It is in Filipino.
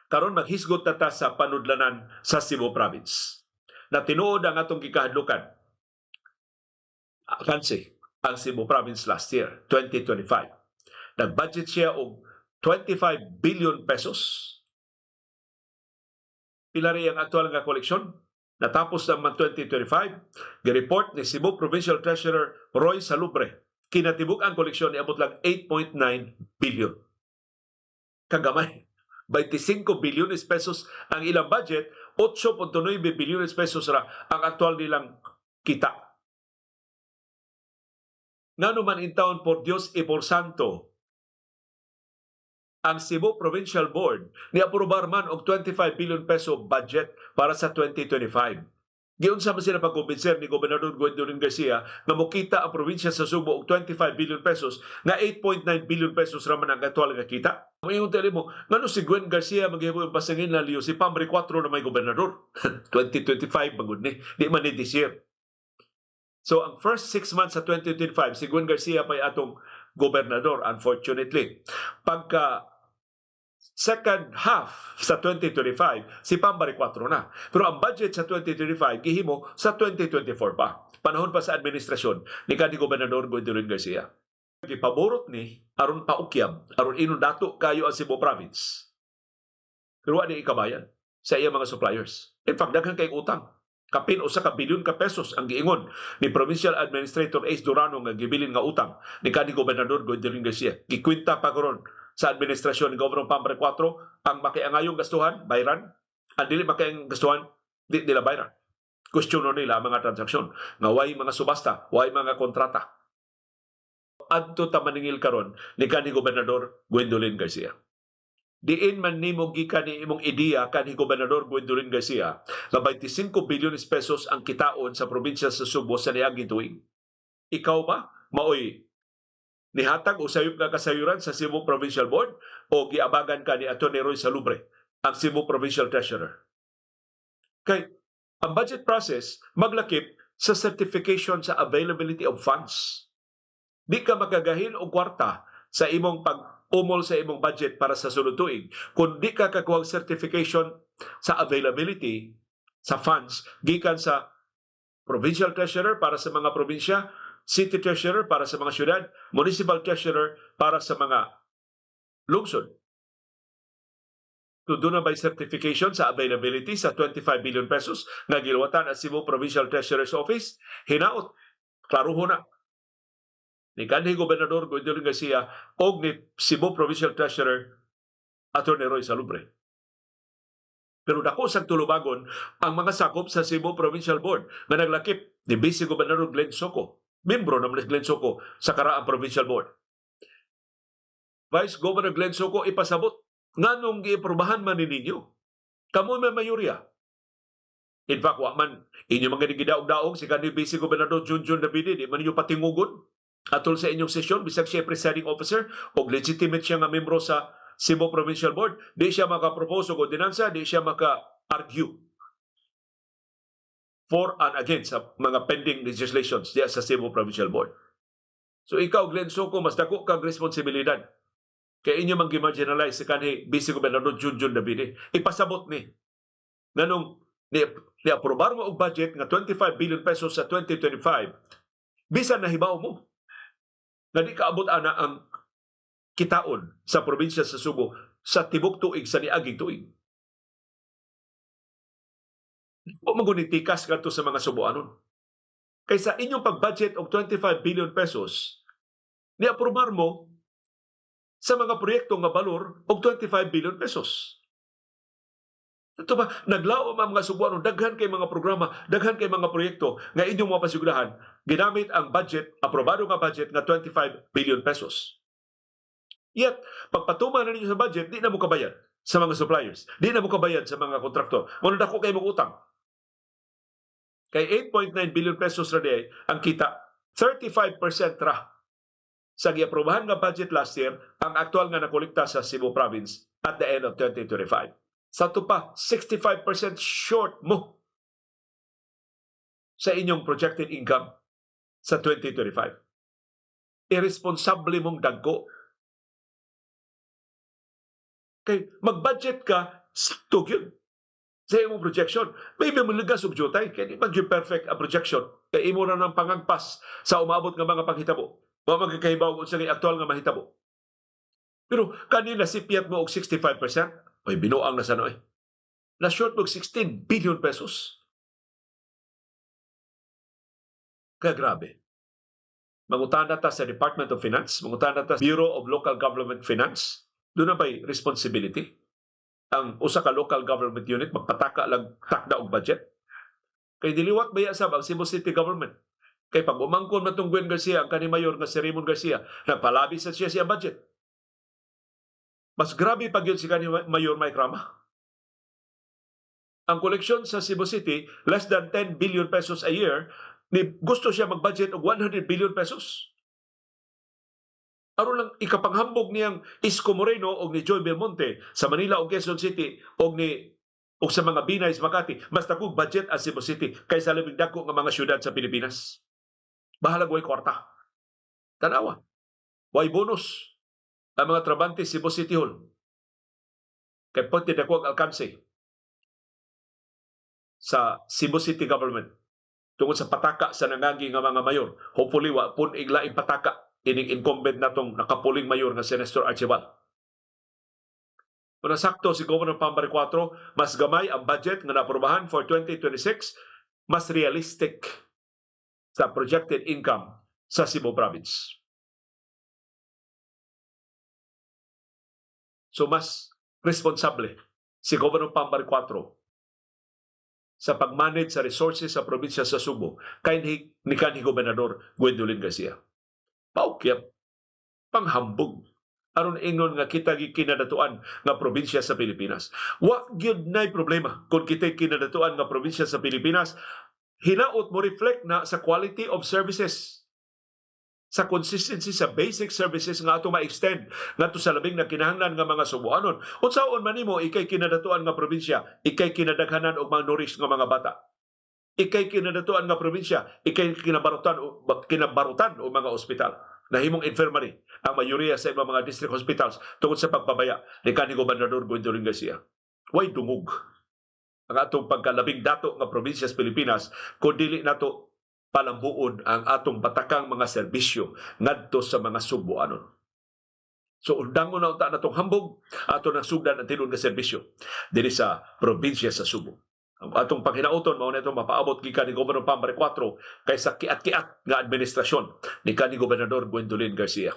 Karon maghisgot na ta sa panudlanan sa Cebu Province. Na tinuod ang atong gikahadlukan. Kansi, ang Cebu Province last year, 2025. Nag-budget siya og 25 billion pesos. Pila rin ang aktual nga koleksyon. Natapos naman 2025, gi-report ni Cebu Provincial Treasurer Roy Salubre. Kinatibuk ang koleksyon ni abot lang 8.9 billion. Kagamay. 25 bilyones pesos ang ilang budget, 8.9 bilyones pesos ra ang aktual nilang kita. Nga naman in taon por Dios y por Santo, ang Cebu Provincial Board ni-aprobar man og 25 billion peso budget para sa 2025. Giunsa man sila pagkumbinser ni Gobernador Gwendolyn Garcia nga mokita ang probinsya sa Subo og 25 billion pesos nga 8.9 billion pesos raman ang aktual nga kita. Mayong tali mo, ngano si Gwen Garcia maghimo ang pasangin na liyo si Pamri 4 na may gobernador. 2025 bagod ni, di man ni this year. So ang first 6 months sa 2025 si Gwen Garcia pa'y atong gobernador, unfortunately. Pagka second half sa 2025, si Pambari 4 na. Pero ang budget sa 2025, gihimo sa 2024 pa. Panahon pa sa administrasyon ni kanhi Gobernador Gwendolyn Garcia. Gipaborot ni aron paukyab, aron inundato kayo ang Cebu Province. Pero wala ikabayan sa iya mga suppliers. In fact, daghan kay utang. Kapin usa ka bilyon ka pesos ang giingon ni Provincial Administrator Ace Durano nga gibilin nga utang ni kanhi Gobernador Gwendolyn Garcia. Gikwinta pa karon sa administrasyon ni Governor Pambari 4 ang makiangayong gastuhan, bayran. Ang dili makiang gastuhan, di nila bayran. Questiono nila ang mga transaksyon. Nga way mga subasta, way mga kontrata. Adto ta maningil karon ni kanhi Gobernador Gwendolyn Garcia. Diin man nimo gikan ni imong ideya kanhi Gobernador Gwendolyn Garcia nga 25 bilyones pesos ang kitaon sa probinsya sa Subo sa niaging tuig. Ikaw ba maoy nihatag o sayop nga kasayuran sa Cebu Provincial Board o giabagan ka ni Atty. Roy Salubre, ang Cebu Provincial Treasurer? Kay ang budget process maglakip sa certification sa availability of funds. Di ka makagahin og kwarta sa imong pag-umol sa imong budget para sa sunod tuig kung di ka kakuha certification sa availability sa funds gikan sa Provincial Treasurer para sa mga probinsya, City Treasurer para sa mga syudad, Municipal Treasurer para sa mga lungsod. Doon na by certification sa availability sa 25 billion pesos nga giluwatan at Cebu Provincial Treasurer's Office, hinaot, klaruho na ni kanhi Gobernador Gwendolyn Garcia o ni Cebu Provincial Treasurer Atty. Roy Salubre. Pero dako sa tulubagon ang mga sakop sa Cebu Provincial Board nga naglakip ni Vice Gobernador Glenn Soco, membro ng Glenn Soco sa karaang Provincial Board. Vice Governor Glenn Soco ipasabot nganong giaprubahan man ninyo. Kamo may mayorya. In fact, wa man inyo mga gidaog-daog si kanhi Vice Gobernador Junjun Dabidi, di man ninyo patingugon atol sa inyong sesyon bisag siya presiding officer o legitimate siya nga membro sa Cebu Provincial Board, di siya maka-propose o ordinansa, di siya maka-argue for and against sa mga pending legislations diya sa Cebu Provincial Board. So ikaw, Glenn Soco, mas dako kang responsibilidad kay inyo mang-marginalize sa kanhi Vice Gobernador Junjun Dabidi. Ipasabot ni nanong ni-aprobar mo og budget nga 25 billion pesos sa 2025, bisan nahibaw mo nga di kaabot ana ang kitaon sa probinsya sa Subo sa tibok tuig sa niaging tuig. O magunitikas kadto sa mga Suboanon. Kaysa inyong pag-budget og 25 billion pesos, ni-aprobar mo sa mga proyekto nga balor og 25 billion pesos. Ito ba, naglao ang mga Suboanon, daghan kay mga programa, daghan kay mga proyekto nga inyong mapasigurahan, ginamit ang budget, aprobado nga budget nga 25 billion pesos. Yet, pagpatuman na ninyo sa budget, di na mo kabayad sa mga suppliers. Di na mo kabayad sa mga kontraktor. Ngunit ako kayo mag-utang. Kay 8.9 billion pesos na day, ang kita, 35% ra sa giaprobahan nga budget last year, ang aktual nga nakolekta sa Cebu Province at the end of 2025. Sa ito pa, 65% short mo sa inyong projected income sa 2025. Irresponsable mong dagko. Kay mag-budget ka Sakto yun. Sa imong projection, maybe maligas og jutay, kaya di man yun perfect ang projection. Kaya imo na ng pangagpas sa umabot nga mga panghitabo. Wa magkakahibaw kung sa aktual nga mahitabo. Pero kanina sipiyat mo og 65%, ay binuang na sa noy. Na-short mo og 16 billion pesos. Kaya grabe. Mangutana ta sa Department of Finance, mangutana ta sa Bureau of Local Government Finance, doon na ba'y responsibility? Ang usa ka local government unit magpataka lang takda og budget. Kay diliwat baya sab ang Cebu City Government. Kay pag umangkon man tong Gwen Garcia, ang kanhi mayor nga si Raymond Garcia, nagpalabi sa siya budget. Mas grabe pag yun si kanhi Mayor Mike Rama. Ang koleksyon sa Cebu City, less than 10 billion pesos a year, ni gusto siya mag-budget og 100 billion pesos. Aron lang ikapanghambog niyang Isko Moreno o ni Joy Belmonte sa Manila o Quezon City o sa mga Binay sa Makati, mas dagkog budget ang Cebu City kaysa labing dako nga mga syudad sa Pilipinas. Bahalag way kwarta. Tanawa. Way bonus ang mga trabante Cebu City Hall. Kay pati dako ang alkanse sa Cebu City Government tungkol sa pataka sa nangangi nga mga mayor. Hopefully, wa pun iglaing pataka ining incumbent natong nakapuling mayor nga si Nestor Archibald. Kung nasakto si Governor Pambari 4, mas gamay ang budget nga naprobahan for 2026, mas realistic sa projected income sa Cebu Province. So mas responsable si Governor Pambari 4 sa pag-manage sa resources sa probinsya sa Subo kay ni kanhi Gobernador Gwendolyn Garcia. Paukyap, panghambog, aron ingon nga kita kinadatuan nga probinsya sa Pilipinas. Wa gyud nay problema kung kita kinadatuan nga probinsya sa Pilipinas, hinaot mo reflect na sa quality of services, sa consistency sa basic services nga ato ma-extend ngadto sa labing na kinahanglan nga mga Subuanon. Unsaon man nimo ikay kinadatuan nga probinsya, ikay kinadaghanan og malnourished nga mga bata. Ikay kinadatuan nga probinsya, ikay kinabarutan o mga ospital. Nahimong infirmary ang mayoriya sa ibang mga district hospitals tungod sa pagpabaya ni kanhi Gobernador Gwendolyn Garcia. Way dungog ang atong pagkalabing dato nga probinsya sa Pilipinas kung dili nato palambuon ang atong batakang mga serbisyo ngadto sa mga Subuanon. So undangon na unta natong hambog ato nagsugdan ang tinud nga serbisyo diri sa probinsya sa Subo. Ang atong paghinauton mao na itong mapaabot gikan ni Governor Pambari 4 kaysa kiat-kiat nga administrasyon ni kanhi Gobernador Gwendolyn Garcia.